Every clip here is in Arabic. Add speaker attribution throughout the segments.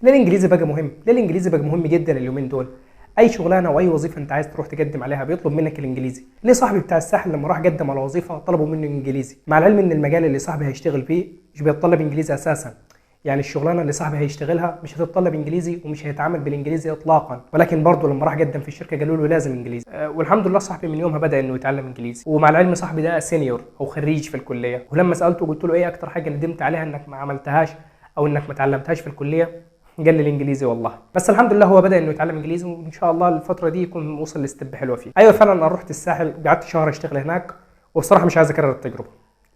Speaker 1: ليه الانجليزي بقى مهم؟ ليه الانجليزي بقى مهم جدا اليومين دول؟ اي شغلانه او اي وظيفه انت عايز تروح تقدم عليها بيطلب منك الانجليزي. ليه صاحبي بتاع الساحل لما راح قدم على وظيفه طلبوا منه انجليزي، مع العلم ان المجال اللي صاحبي هيشتغل فيه مش بيتطلب انجليزي اساسا. يعني الشغلانه اللي صاحبي هيشتغلها مش هتتطلب انجليزي ومش هيتعامل بالانجليزي اطلاقا، ولكن برضه لما راح قدم في الشركه قالوا له لازم انجليزي. والحمد لله صاحبي من يومها بدا انه يتعلم انجليزي. ومع العلم صاحبي ده سينيور او خريج في الكليه، ولما سالته قلت له ايه اكتر حاجه ندمت عليها انك ما عملتهاش او انك ما اتعلمتهاش في الكليه؟ قال لي الانجليزي والله. بس الحمد لله هو بدا انه يتعلم انجليزي، وان شاء الله الفتره دي يكون وصل لستيب حلوه فيه. ايوه فعلا انا رحت الساحل قعدت شهر اشتغل هناك، وبصراحه مش عايز اكرر التجربه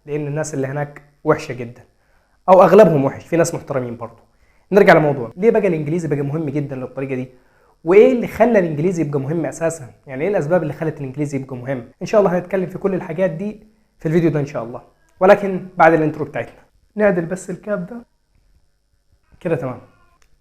Speaker 1: لان الناس اللي هناك وحشه جدا، او اغلبهم وحش، في ناس محترمين برضه. نرجع لموضوع ليه بقى الانجليزي بقى مهم جدا للطريقه دي، وايه اللي خلى الانجليزي يبقى مهم اساسا؟ يعني ايه الاسباب اللي خلت الانجليزي يبقى مهم؟ ان شاء الله هنتكلم في كل الحاجات دي في الفيديو ده ان شاء الله، ولكن بعد الانترو بتاعتنا. نعدل بس الكاب ده كده تمام.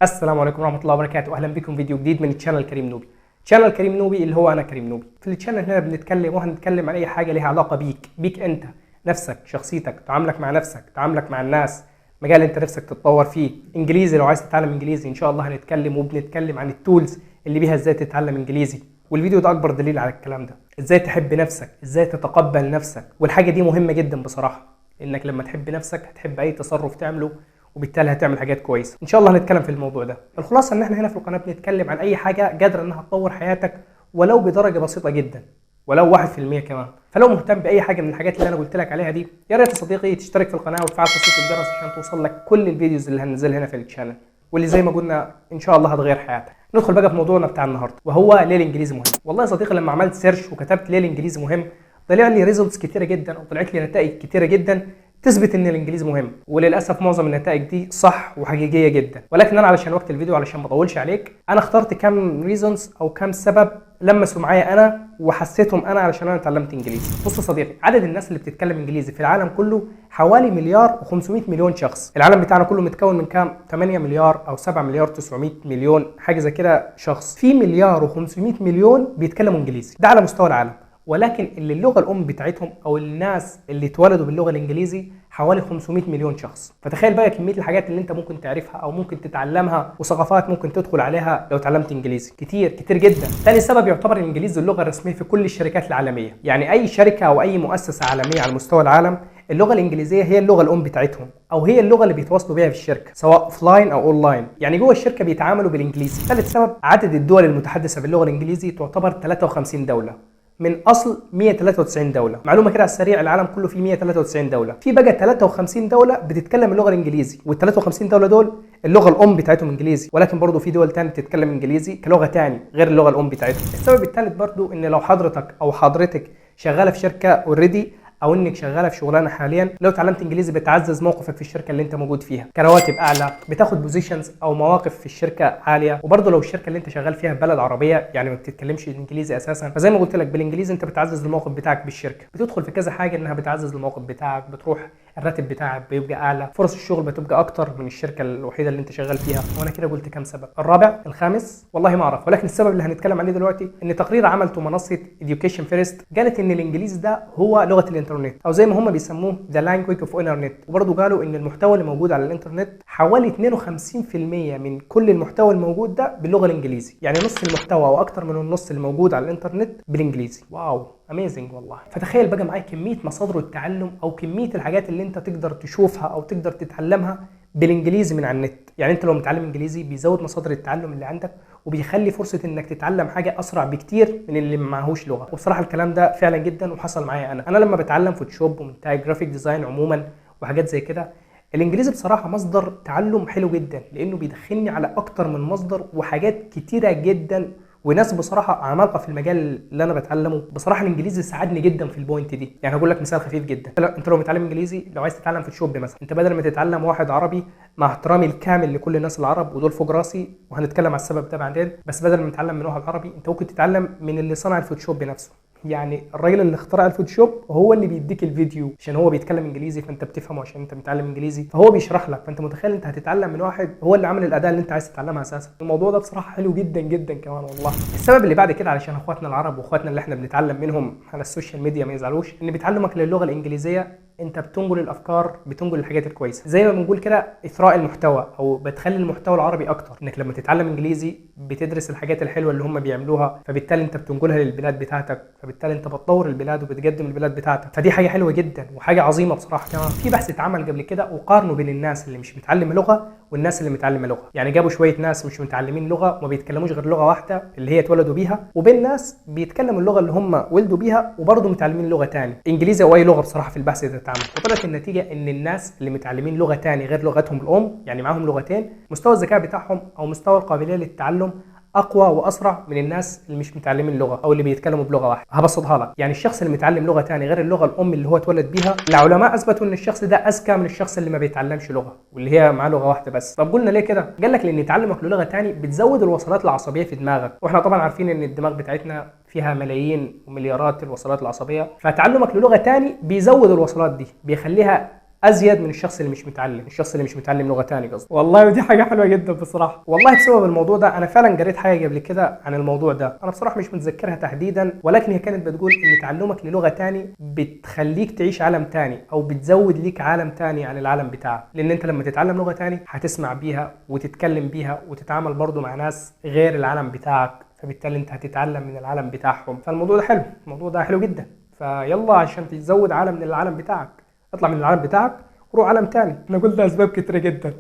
Speaker 1: السلام عليكم ورحمه الله وبركاته، اهلا بكم فيديو جديد من تشانل كريم نوبي. تشانل كريم نوبي اللي هو انا كريم نوبي. في التشانل هنا بنتكلم وهنتكلم عن اي حاجه ليها علاقه بيك انت، نفسك، شخصيتك، تعاملك مع نفسك، تعاملك مع الناس، مجال انت نفسك تتطور فيه. انجليزي لو عايز تتعلم انجليزي ان شاء الله هنتكلم، وبنتكلم عن التولز اللي بيها ازاي تتعلم انجليزي. والفيديو ده اكبر دليل على الكلام ده، ازاي تحب نفسك، ازاي تتقبل نفسك. والحاجه دي مهمه جدا بصراحه، انك لما تحب نفسك هتحب اي تصرف تعمله، وبالتالي هتعمل حاجات كويسه. ان شاء الله هنتكلم في الموضوع ده. الخلاصه ان احنا هنا في القناه بنتكلم عن اي حاجه قادره انها تطور حياتك ولو بدرجه بسيطه جدا، ولو 1% كمان. فلو مهتم باي حاجه من الحاجات اللي انا قلت لك عليها دي، يا ريت يا صديقي تشترك في القناه وتفعل تطبيق الجرس عشان توصل لك كل الفيديوز اللي هننزلها هنا في الشانل، واللي زي ما قلنا ان شاء الله هتغير حياتك. ندخل بقى في موضوعنا بتاع النهارده، وهو ليه الانجليزي مهم. والله يا صديقي لما عملت سيرش وكتبت ليه الانجليزي مهم، طلع لي ريزلتس كتيره جدا، او طلعت لي نتائج كتيره جدا تثبت ان الانجليزي مهم. وللاسف معظم النتائج دي صح وحقيقيه جدا، ولكن انا علشان وقت الفيديو علشان ما اطولش عليك، انا اخترت كام ريزونز او كام سبب لمسوا معايا انا وحسيتهم انا علشان انا اتعلمت انجليزي. بص يا صديقي، عدد الناس اللي بتتكلم انجليزي في العالم كله حوالي مليار و500 مليون شخص. العالم بتاعنا كله متكون من كام؟ 8 مليار او 7 مليار 900 مليون حاجه زي كده شخص. في مليار و500 مليون بيتكلموا انجليزي، ده على مستوى العالم. ولكن اللي اللغه الام بتاعتهم او الناس اللي اتولدوا باللغه الانجليزي حوالي 500 مليون شخص. فتخيل بقى كميه الحاجات اللي انت ممكن تعرفها او ممكن تتعلمها، وثقافات ممكن تدخل عليها لو اتعلمت انجليزي. كتير كتير جدا. ثاني سبب، يعتبر الانجليزي اللغه الرسميه في كل الشركات العالميه. يعني اي شركه او اي مؤسسه عالميه على مستوى العالم اللغه الانجليزيه هي اللغه الام بتاعتهم، او هي اللغه اللي بيتواصلوا بيها في الشركه سواء اوفلاين او اونلاين. يعني جوه الشركه بيتعاملوا بالانجليزي. ثالث سبب، عدد الدول المتحدثه باللغه الانجليزيه تعتبر 53 دوله من اصل 193 دوله. معلومه كده على السريع، العالم كله فيه 193 دوله، في بقى 53 دوله بتتكلم اللغه الانجليزي، وال 53 دوله دول اللغه الام بتاعتهم انجليزي، ولكن برضه في دول ثانيه بتتكلم انجليزي كلغه ثاني غير اللغه الام بتاعتهم. السبب الثالث برضه ان لو حضرتك او حضرتك شغاله في شركه اوريدي، او انك شغاله في شغلانه حاليا، لو اتعلمت انجليزي بتعزز موقفك في الشركه اللي انت موجود فيها، كرواتب اعلى، بتاخد بوزيشنز او مواقف في الشركه عاليه. وبرضه لو الشركه اللي انت شغال فيها في بلد عربيه يعني ما بتتكلمش الانجليزي اساسا، فزي ما قلت لك بالانجليزي انت بتعزز الموقف بتاعك بالشركه. بتدخل في كذا حاجه انها بتعزز الموقف بتاعك، بتروح الراتب بتاعك بيبقى اعلى، فرص الشغل بتبقى اكتر من الشركه الوحيده اللي انت شغال فيها. وانا كده قلت كام سبب؟ الرابع، الخامس، والله ما اعرف. ولكن السبب اللي هنتكلم عليه دلوقتي ان تقرير عملته منصه Education First قالت ان الانجليزي ده هو لغه الانترنت، او زي ما هم بيسموه ذا لانجويج اوف انترنت. وبرضه قالوا ان المحتوى اللي موجود على الانترنت حوالي 52% من كل المحتوى الموجود ده باللغه الانجليزي. يعني نص المحتوى او اكتر من النص اللي موجود على الانترنت بالانجليزي. واو، اميزنج والله. فتخيل بقى معايا كميه مصادر التعلم او كميه الحاجات اللي انت تقدر تشوفها او تقدر تتعلمها بالانجليزي من على النت. يعني انت لو متعلم انجليزي بيزود مصادر التعلم اللي عندك، وبيخلي فرصه انك تتعلم حاجه اسرع بكتير من اللي معهوش لغه. وبصراحه الكلام ده فعلا جدا وحصل معايا انا لما بتعلم فوتوشوب ومونتاج جرافيك ديزاين عموما وحاجات زي كده. الانجليزي بصراحه مصدر تعلم حلو جدا، لانه بيدخلني على اكتر من مصدر وحاجات كتيره جدا، وناس بصراحه عمالقه في المجال اللي انا بتعلمه. بصراحه الانجليزي ساعدني جدا في البوينت دي. يعني هقول لك مثال خفيف جدا، انت لو متعلم انجليزي، لو عايز تتعلم فوتوشوب مثلا، انت بدل ما تتعلم واحد عربي، مع احترامي الكامل لكل الناس العرب ودول فوق راسي وهنتكلم على السبب ده بعدين، بس بدل ما تتعلم من واحد عربي انت ممكن تتعلم من اللي صنع الفوتوشوب بنفسه. يعني الراجل اللي اخترع الفوتوشوب هو اللي بيديك الفيديو عشان هو بيتكلم انجليزي فانت بتفهمه عشان انت متعلم انجليزي، فهو بيشرح لك، فانت متخيل انت هتتعلم من واحد هو اللي عامل الاداه اللي انت عايز تتعلمها اساسا. الموضوع ده بصراحه حلو جدا جدا كمان والله. السبب اللي بعد كده علشان اخواتنا العرب واخواتنا اللي احنا بنتعلم منهم على السوشيال ميديا ما يزعلوش، ان بتعلمك للغه الانجليزيه انت بتنقل الافكار، بتنقل الحاجات الكويسه، زي ما بنقول كده اثراء المحتوى، او بتخلي المحتوى العربي اكتر. انك لما تتعلم انجليزي بتدرس الحاجات الحلوه اللي هم بيعملوها، فبالتالي انت بتنقلها للبلاد بتاعتك، فبالتالي انت بتطور البلاد وبتقدم البلاد بتاعتك. فدي حاجه حلوه جدا وحاجه عظيمه بصراحه. كمان في بحث اتعمل قبل كده وقارنوا بين الناس اللي مش متعلمه لغه والناس اللي متعلمه لغه. يعني جابوا شويه ناس مش متعلمين لغه وما بيتكلموش غير لغه واحده اللي هي اتولدوا بيها، وبين ناس بيتكلموا اللغه اللي هم ولدوا بيها وبرضه متعلمين لغه ثانيه، انجليزي او اي لغه. بصراحه في البحث ده اتعمل وطلعت النتيجه ان الناس اللي متعلمين لغه ثانيه غير لغتهم الام، يعني معاهم لغتين، مستوى الذكاء بتاعهم او مستوى القابليه للتعلم اقوى واسرع من الناس اللي مش متعلمين لغه او اللي بيتكلموا بلغه واحده. هبسطها لك، يعني الشخص اللي متعلم لغه ثانيه غير اللغه الام اللي هو اتولد بيها، العلماء اثبتوا ان الشخص ده اذكى من الشخص اللي ما بيتعلمش لغه واللي هي معاه لغه واحده بس. طب قلنا ليه كده؟ قال لك لان تعلمك للغه ثانيه بتزود الوصلات العصبيه في دماغك، واحنا طبعا عارفين ان الدماغ بتاعتنا فيها ملايين ومليارات الوصلات العصبيه، فتعلمك للغه ثانيه بيزود الوصلات دي، بيخليها ازيد من الشخص اللي مش متعلم، الشخص اللي مش متعلم لغه ثانيه قصدي. والله ودي حاجه حلوه جدا بصراحه. والله بسبب الموضوع ده انا فعلا قريت حاجه قبل كده عن الموضوع ده، انا بصراحه مش متذكرها تحديدا، ولكن هي كانت بتقول ان تعلمك للغه ثانيه بتخليك تعيش عالم ثاني او بتزود ليك عالم ثاني عن العالم بتاعك، لان انت لما تتعلم لغه ثانيه هتسمع بيها وتتكلم بيها وتتعامل برضو مع ناس غير العالم بتاعك، فبالتالي انت هتتعلم من العالم بتاعهم. فالموضوع ده حلو، الموضوع ده حلو جدا. فيلا عشان تزود عالم من العالم بتاعك، اطلع من العالم بتاعك وروح عالم تاني. انا قلت اسباب كتيره جدا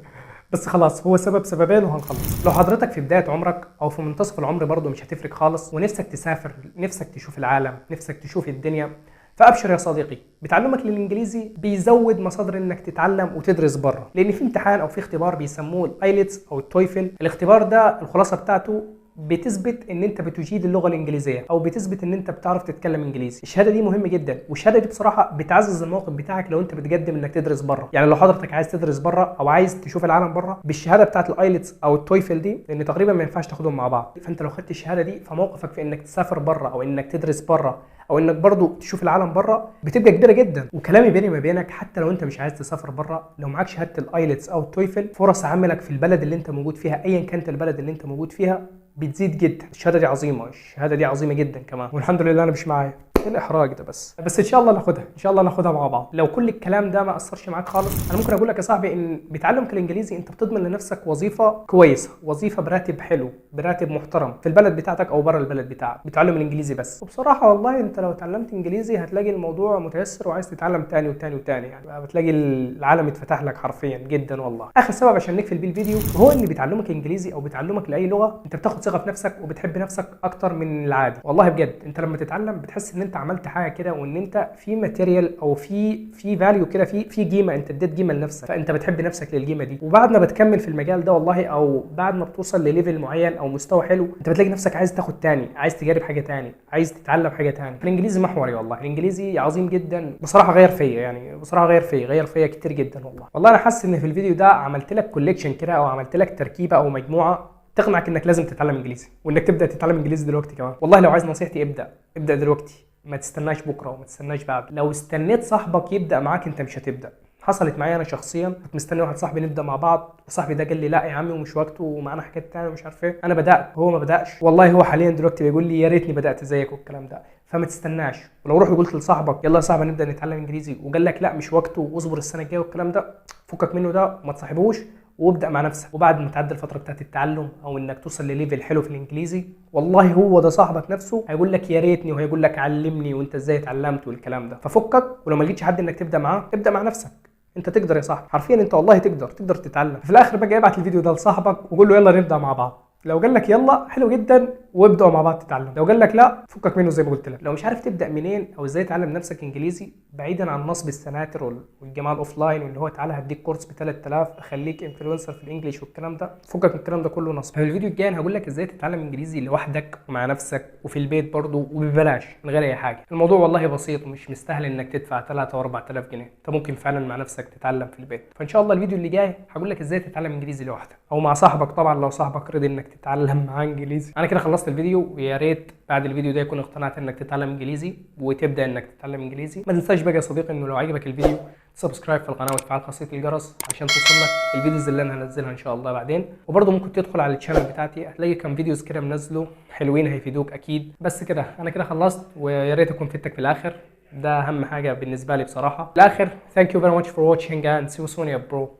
Speaker 1: بس خلاص هو سبب سببين وهنخلص. لو حضرتك في بدايه عمرك او في منتصف العمر برضه مش هتفرق خالص، ونفسك تسافر، نفسك تشوف العالم، نفسك تشوف الدنيا، فابشر يا صديقي، بتعلمك للانجليزي بيزود مصادر انك تتعلم وتدرس بره، لان في امتحان او في اختبار بيسموه الايلتس او التويفل. الاختبار ده الخلاصه بتاعته بتثبت ان انت بتجيد اللغه الانجليزيه او بتثبت ان انت بتعرف تتكلم انجليزي. الشهاده دي مهمه جدا، والشهاده دي بصراحه بتعزز الموقف بتاعك لو انت بتقدم انك تدرس بره. يعني لو حضرتك عايز تدرس بره او عايز تشوف العالم بره بالشهاده بتاعه الايلتس او التويفل دي، لان تقريبا ما ينفعش تاخدهم مع بعض، فانت لو خدت الشهاده دي فموقفك في انك تسافر بره او انك تدرس بره او انك برضو تشوف العالم بره بتبقى كبيره جدا. وكلامي بيني ما بينك، حتى لو انت مش عايز تسافر بره، لو معاك شهاده الايلتس او التويفل، فرص عملك في البلد اللي انت موجود فيها ايا كانت البلد اللي انت موجود فيها بتزيد جدا. الشهاده دي عظيمه، الشهاده دي عظيمه جدا كمان، والحمد لله انا مش معايا. ايه الاحراج ده بس ان شاء الله ناخدها، ان شاء الله ناخدها مع بعض. لو كل الكلام ده ما اثرش معاك خالص، انا ممكن اقول لك يا صاحبي ان بتعلمك الانجليزي انت بتضمن لنفسك وظيفه كويسه، وظيفه براتب حلو، براتب محترم في البلد بتاعتك او بره البلد بتاعك، بتعلم الانجليزي بس. وبصراحه والله انت لو اتعلمت انجليزي هتلاقي الموضوع متيسر وعايز تتعلم تاني وتاني وتاني، يعني بتلاقي العالم اتفتح لك حرفيا جدا والله. اخر سبب عشان نقفل بيه الفيديو هو ان بتعلمك انجليزي او بتعلمك لاي لغه انت بتاخد ثقه في نفسك وبتحب نفسك اكتر من العادي. والله بجد انت لما تتعلم بتحس ان انت عملت حاجه كده، وان انت في ماتيريال او في فاليو كده، في قيمه، انت اديت قيمه لنفسك، فانت بتحب نفسك للقيمه دي. وبعد ما بتكمل في المجال ده والله، او بعد ما بتوصل لليفل معين او مستوى حلو، انت بتلاقي نفسك عايز تاخد تاني، عايز تجرب حاجه تاني، عايز تتعلم حاجه تاني. الانجليزي محوري والله، الانجليزي عظيم جدا بصراحه، غير فيا يعني، بصراحه غير فيا كتير جدا والله. والله انا حاسس ان في الفيديو ده عملت لك كوليكشن كده، او عملت لك تركيبه او مجموعه تقنعك انك لازم تتعلم انجليزي، وانك تبدا تتعلم انجليزي دلوقتي كمان. والله لو عايز نصيحتي ابدا دلوقتي، ما تستناش بكره وما تستناش بعد. لو استنيت صاحبك يبدا معاك انت مش هتبدا. حصلت معايا انا شخصيا، كنت مستني واحد صاحبي نبدا مع بعض، وصاحبي ده قال لي لا يا عمي ومش وقته ومعانا حاجات ثانيه ومش عارف ايه. انا بدات، هو ما بداش. والله هو حاليا دلوقتي بيقول لي يا ريتني بدات زيك والكلام ده. فما تستناش. ولو رحت قلت لصاحبك يلا يا صاحبي نبدا نتعلم انجليزي وقال لك لا مش وقته واصبر السنه الجايه والكلام ده، فكك منه ده وما تصاحبوش، وابدا مع نفسك. وبعد ما تعدي الفتره بتاعت التعلم او انك توصل لليفل حلو في الانجليزي، والله هو ده صاحبك نفسه هيقول لك يا ريتني، وهيقول لك علمني وانت ازاي اتعلمت والكلام ده. ففكك، ولو ما لقيتش حد انك تبدا معاه، ابدا مع نفسك. انت تقدر يا صاحبي، حرفيا انت والله تقدر تتعلم. في الاخر بقى ابعت الفيديو ده لصاحبك وقول له يلا نبدا مع بعض. لو قال لك يلا حلو جدا وابداوا مع بعض تتعلم، لو قال لك لا فكك منه زي ما قلت لك. لو مش عارف تبدا منين او ازاي تعلم نفسك انجليزي، بعيدا عن نصب السناتر والجماعه الاوف لاين واللي هو تعالى هديك كورس ب 3000 اخليك انفلونسر في الانجليش والكلام ده، فكك من الكلام ده كله نصب. في الفيديو الجاي انا هقول لك ازاي تتعلم انجليزي لوحدك ومع نفسك وفي البيت برضه وببلاش من غير اي حاجه. الموضوع والله بسيط ومش مستاهل انك تدفع 3 او 4000 جنيه، انت ممكن فعلا مع نفسك تتعلم في البيت. فان شاء الله الفيديو اللي جاي هقول لك ازاي تتعلم انجليزي لوحدك او مع صاحبك، طبعا لو صاحبك رضي انك تتعلم معاه انجليزي. انا كده خلصت الفيديو، ويا ريت بعد الفيديو ده يكون اقتنعت انك تتعلم انجليزي وتبدا انك تتعلم انجليزي. ما تنساش بقى يا صديقي انه لو عجبك الفيديو تسبسكرايب في القناه وتفعل خاصيه الجرس عشان توصلك الفيديوز اللي انا هنزلها ان شاء الله بعدين. وبرضه ممكن تدخل على الشانل بتاعتي، هتلاقي كام فيديوز كده منزله حلوين هيفيدوك اكيد. بس كده انا كده خلصت، ويا ريت اكون فدتك في الاخر. ده اهم حاجه بالنسبه لي بصراحه. الاخر thank you very much for watching and see you soon يا برو.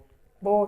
Speaker 1: باي.